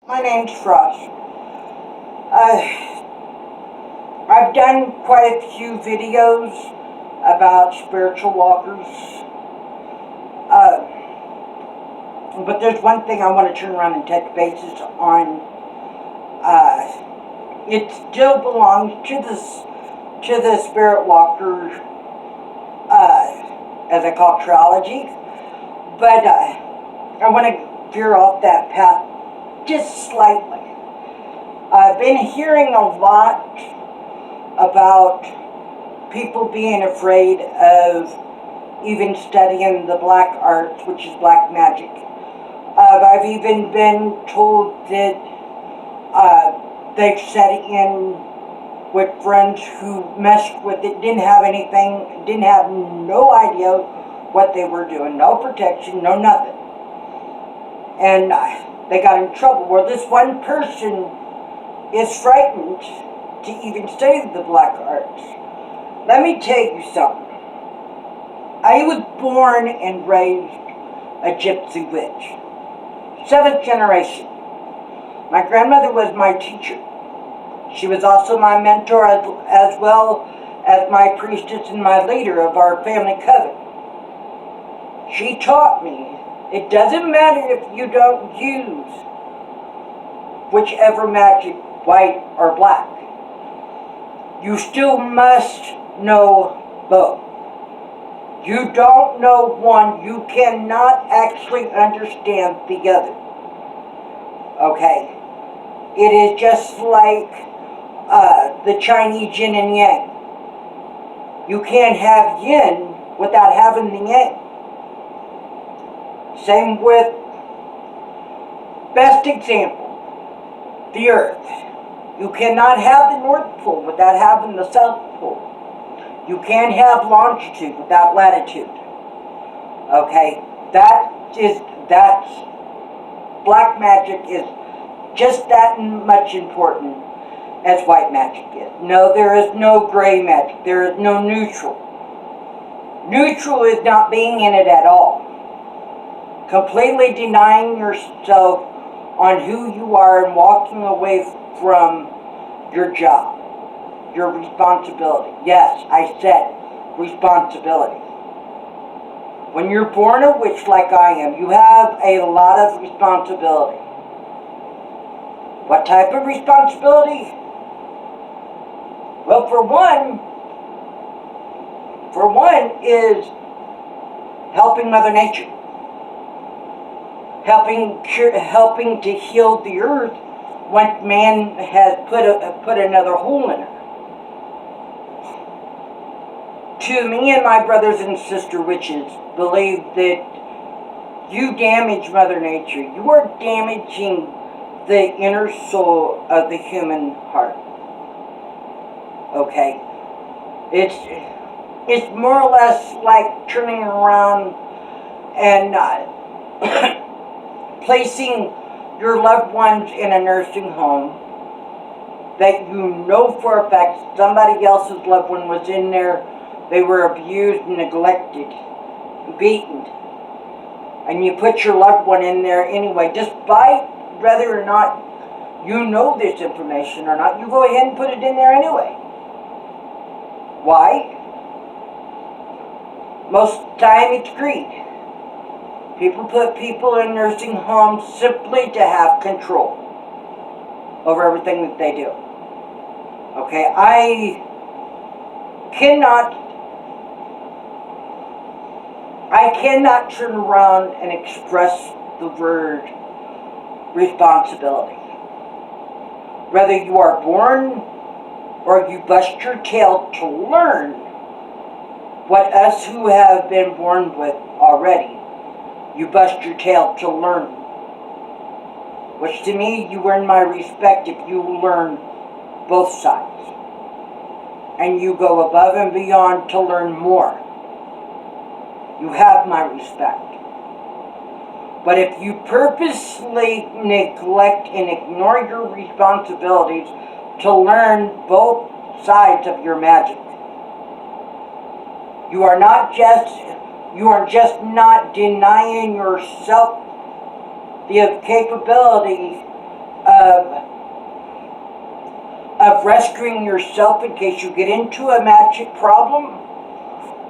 My name's Frost. I've done quite a few videos about spiritual walkers, but there's one thing I want to turn around and touch bases on. It still belongs to the spirit walker, as I call trilogy, but I want to veer off that path just slightly. I've been hearing a lot about people being afraid of even studying the black arts, which is black magic. I've even been told that they've sat in with friends who messed with it, didn't have anything, didn't have no idea what they were doing, no protection, no nothing. And they got in trouble. Well, this one person is frightened to even study the black arts. Let me tell you something. I was born and raised a gypsy witch. 7th generation. My grandmother was my teacher. She was also my mentor as well as my priestess and my leader of our family coven. She taught me it doesn't matter if you don't use whichever magic, white or black. You still must know both. You don't know one, you cannot actually understand the other. Okay? It is just like the Chinese yin and yang. You can't have yin without having the yang. Same with, best example, the earth. You cannot have the North Pole without having the South Pole. You can't have longitude without latitude. Okay? That's black magic is just that much important as white magic is. No, there is no gray magic. There is no neutral. Neutral is not being in it at all. Completely denying yourself on who you are and walking away from your job, your responsibility. Yes, I said responsibility. When you're born a witch like I am, you have a lot of responsibility. What type of responsibility? Well, for one is helping Mother Nature. Helping to heal the earth when man has put another hole in it. To me and my brothers and sister witches believe that you damage Mother Nature. You are damaging the inner soul of the human heart. Okay? It's more or less like turning around and placing your loved ones in a nursing home that you know for a fact somebody else's loved one was in there, they were abused, neglected, beaten, and you put your loved one in there anyway, despite whether or not you know this information or not, you go ahead and put it in there anyway. Why? Most of the time it's greed. People put people in nursing homes simply to have control over everything that they do. Okay, I cannot turn around and express the word responsibility. Whether you are born or you bust your tail to learn what us who have been born with already, you bust your tail to learn. Which to me, you earn my respect if you learn both sides. And you go above and beyond to learn more. You have my respect. But if you purposely neglect and ignore your responsibilities to learn both sides of your magic, you are just not denying yourself the capability of rescuing yourself in case you get into a magic problem,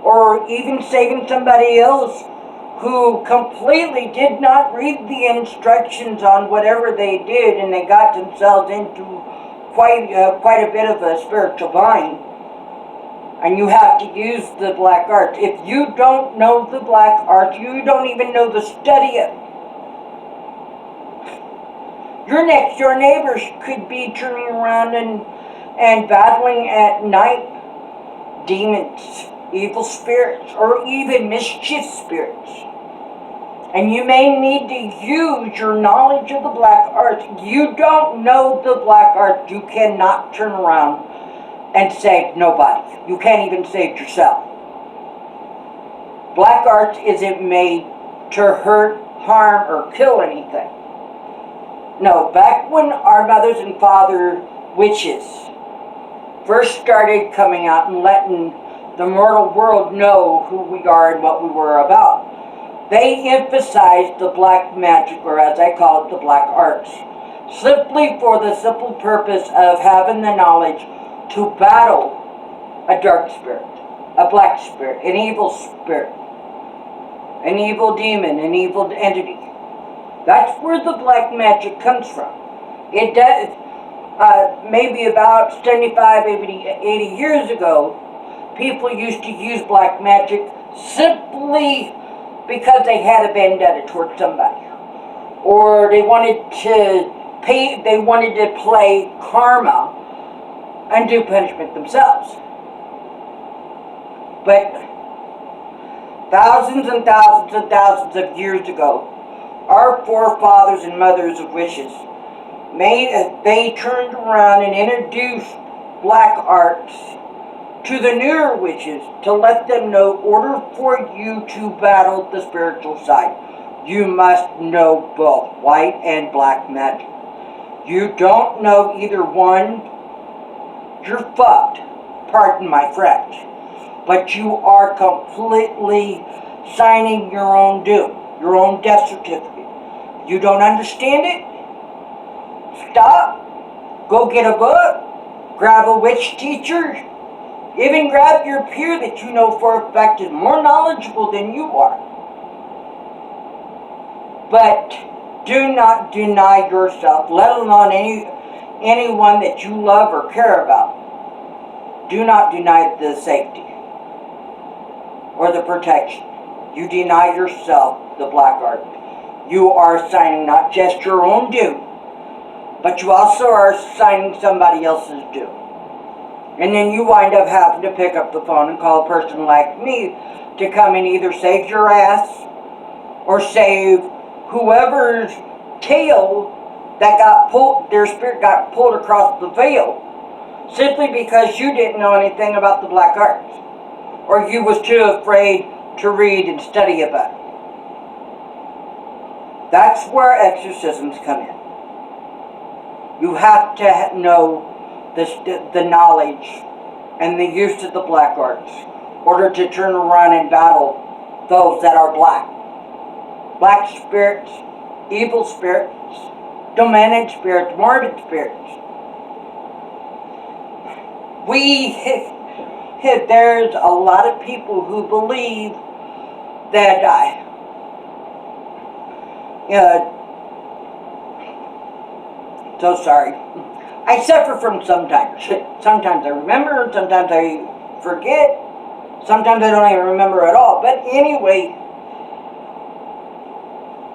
or even saving somebody else who completely did not read the instructions on whatever they did, and they got themselves into quite a bit of a spiritual bind. And you have to use the black arts. If you don't know the black arts, you don't even know the study of it. Your next door neighbors could be turning around and battling at night demons, evil spirits, or even mischief spirits. And you may need to use your knowledge of the black arts. You don't know the black arts, you cannot turn around and save nobody. You can't even save yourself. Black arts isn't made to hurt, harm, or kill anything. No, back when our mothers and father witches first started coming out and letting the mortal world know who we are and what we were about, they emphasized the black magic, or as I call it, the black arts, simply for the simple purpose of having the knowledge to battle a dark spirit, a black spirit, an evil spirit, an evil demon, an evil entity. That's where the black magic comes from. It does, maybe about 75, 80 years ago, people used to use black magic simply because they had a vendetta towards somebody, or they wanted to play karma and do punishment themselves. But thousands and thousands and thousands of years ago, our forefathers and mothers of witches they turned around and introduced black arts to the newer witches to let them know, in order for you to battle the spiritual side, you must know both white and black magic. You don't know either one, you're fucked. Pardon my French. But you are completely signing your own doom, your own death certificate. You don't understand it? Stop. Go get a book. Grab a witch teacher. Even grab your peer that you know for a fact is more knowledgeable than you are. But do not deny yourself, let alone anyone that you love or care about. Do not deny the safety or the protection. You deny yourself the black art. You are signing not just your own doom, but you also are signing somebody else's doom. And then you wind up having to pick up the phone and call a person like me to come and either save your ass or save whoever's tail that got pulled, their spirit got pulled across the veil, simply because you didn't know anything about the black arts, or you was too afraid to read and study about it. That's where exorcisms come in. You have to know the knowledge and the use of the black arts in order to turn around and battle those that are black. Black spirits, evil spirits, demonic spirits, morbid spirits. There's a lot of people who believe that so sorry. I suffer from sometimes. Sometimes I remember, sometimes I forget, sometimes I don't even remember at all. But anyway,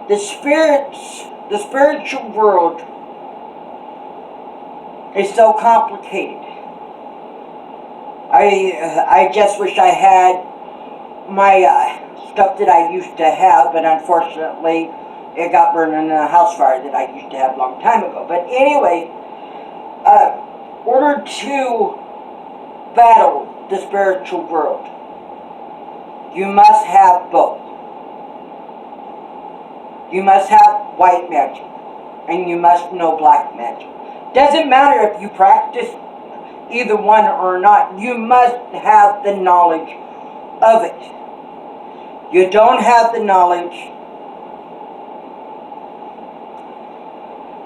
the spiritual world is so complicated. I just wish I had my stuff that I used to have, but unfortunately it got burned in a house fire that I used to have a long time ago. But anyway, in order to battle the spiritual world, you must have both. You must have white magic, and you must know black magic. Doesn't matter if you practice either one or not, you must have the knowledge of it. You don't have the knowledge,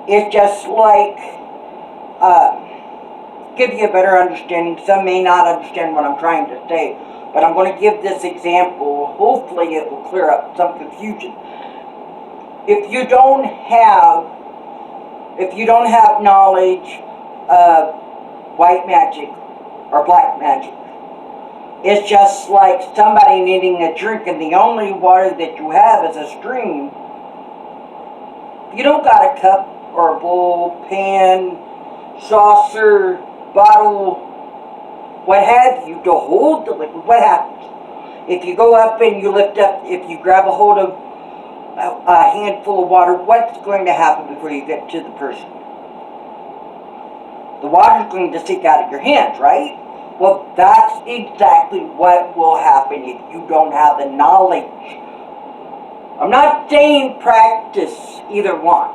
It's just like, give you a better understanding. Some may not understand what I'm trying to say, but I'm going to give this example. Hopefully it will clear up some confusion. If you don't have knowledge of white magic or black magic, it's just like somebody needing a drink and the only water that you have is a stream. You don't got a cup or a bowl, pan, saucer, bottle, what have you, to hold the liquid. What happens? If you go up and you lift up, if you grab a hold of a handful of water, what's going to happen before you get to the person? The water's going to seep out of your hands, right? Well, that's exactly what will happen if you don't have the knowledge. I'm not saying practice either one,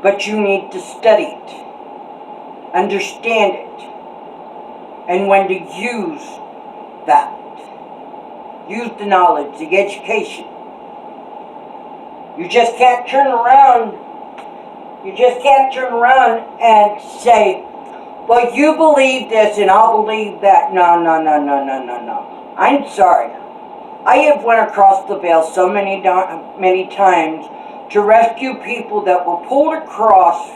but you need to study it, understand it, and when to use that. Use the knowledge, the education. You just can't turn around. You just can't turn around and say, well, you believe this and I'll believe that. No. I'm sorry. I have went across the veil so many times to rescue people that were pulled across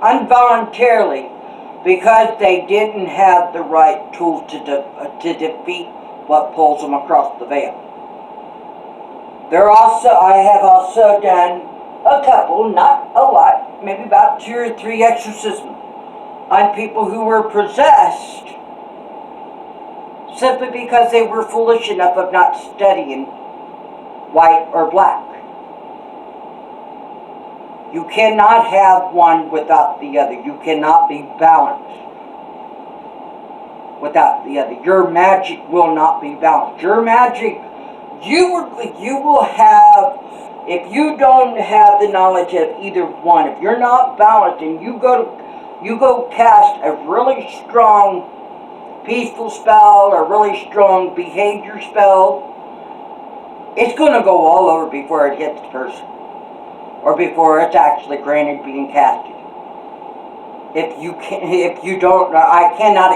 involuntarily because they didn't have the right tools to defeat what pulls them across the veil. I have also done a couple, not a lot, maybe about 2 or 3 exorcisms on people who were possessed simply because they were foolish enough of not studying white or black. You cannot have one without the other. You cannot be balanced without the other. Your magic will not be balanced. Your magic, you will have, if you don't have the knowledge of either one, if you're not balanced and you go cast a really strong peaceful spell or really strong behavior spell, it's going to go all over before it hits the person, or before it's actually granted being casted. If you don't, I cannot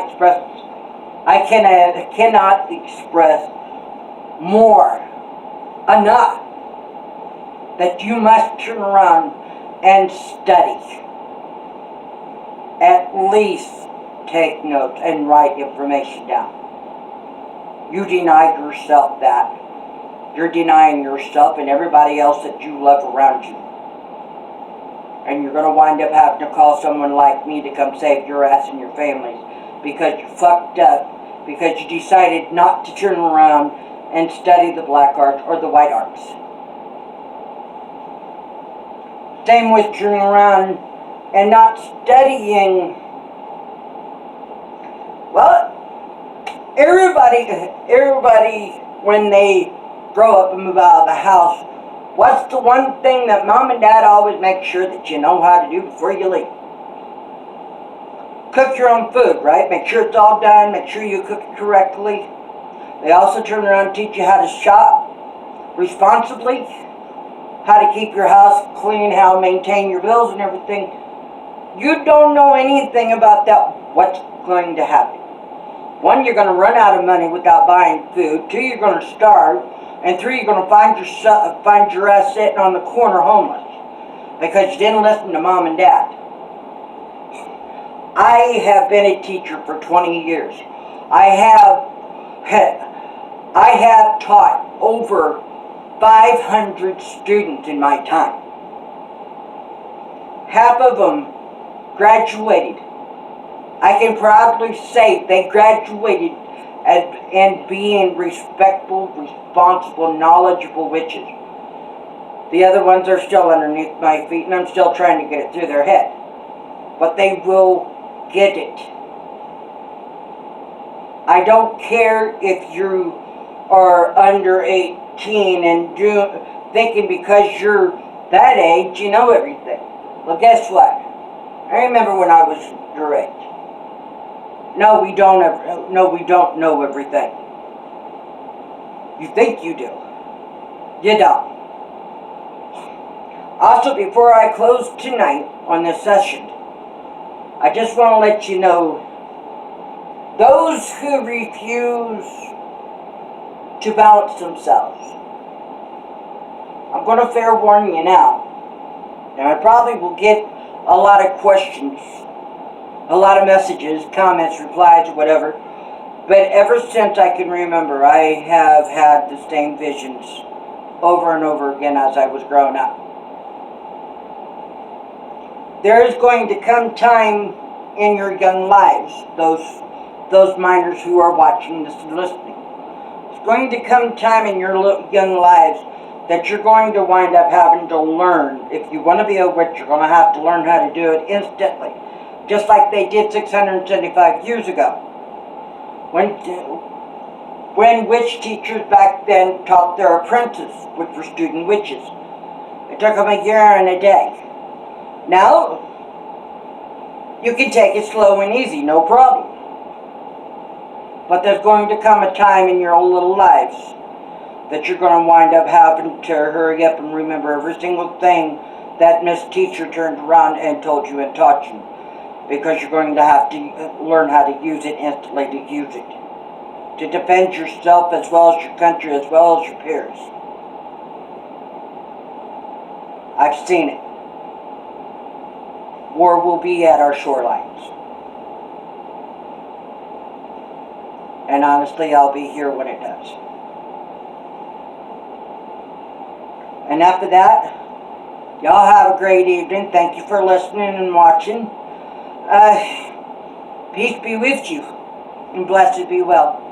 express more enough that you must turn around and study. At least take notes and write information down. You deny yourself that. You're denying yourself and everybody else that you love around you. And you're going to wind up having to call someone like me to come save your ass and your families because you fucked up, because you decided not to turn around and study the black arts or the white arts. Same with turning around and not studying. Well, everybody when they grow up and move out of the house, what's the one thing that mom and dad always make sure that you know how to do before you leave? Cook your own food, right? Make sure it's all done. Make sure you cook it correctly. They also turn around and teach you how to shop responsibly, how to keep your house clean, how to maintain your bills and everything. You don't know anything about that. What's going to happen? 1, you're going to run out of money without buying food. 2, you're going to starve. And 3, you're going to find your ass sitting on the corner homeless because you didn't listen to mom and dad. I have been a teacher for 20 years. I have taught over 500 students in my time. Half of them graduated. I can proudly say they graduated and being respectful, responsible, knowledgeable witches. The other ones are still underneath my feet and I'm still trying to get it through their head. But they will get it. I don't care if you are under 18 and thinking because you're that age, you know everything. Well, guess what? I remember when I was your age. No, we don't know everything. You think you do. You don't. Also, before I close tonight on this session, I just want to let you know, those who refuse to balance themselves, I'm going to fair warn you now, and I probably will get a lot of questions, a lot of messages, comments, replies, whatever, but ever since I can remember, I have had the same visions over and over again as I was growing up. There is going to come time in your young lives, those minors who are watching this and listening. It's going to come time in your young lives that you're going to wind up having to learn. If you want to be a witch, you're going to have to learn how to do it instantly, just like they did 675 years ago. When witch teachers back then taught their apprentices, which were student witches, it took them a year and a day. Now, you can take it slow and easy, no problem. But there's going to come a time in your own little lives that you're going to wind up having to hurry up and remember every single thing that Miss Teacher turned around and told you and taught you. Because you're going to have to learn how to use it instantly, to use it. To defend yourself as well as your country, as well as your peers. I've seen it. War will be at our shorelines. And honestly, I'll be here when it does. And after that, y'all have a great evening. Thank you for listening and watching. Peace be with you, and blessed be well.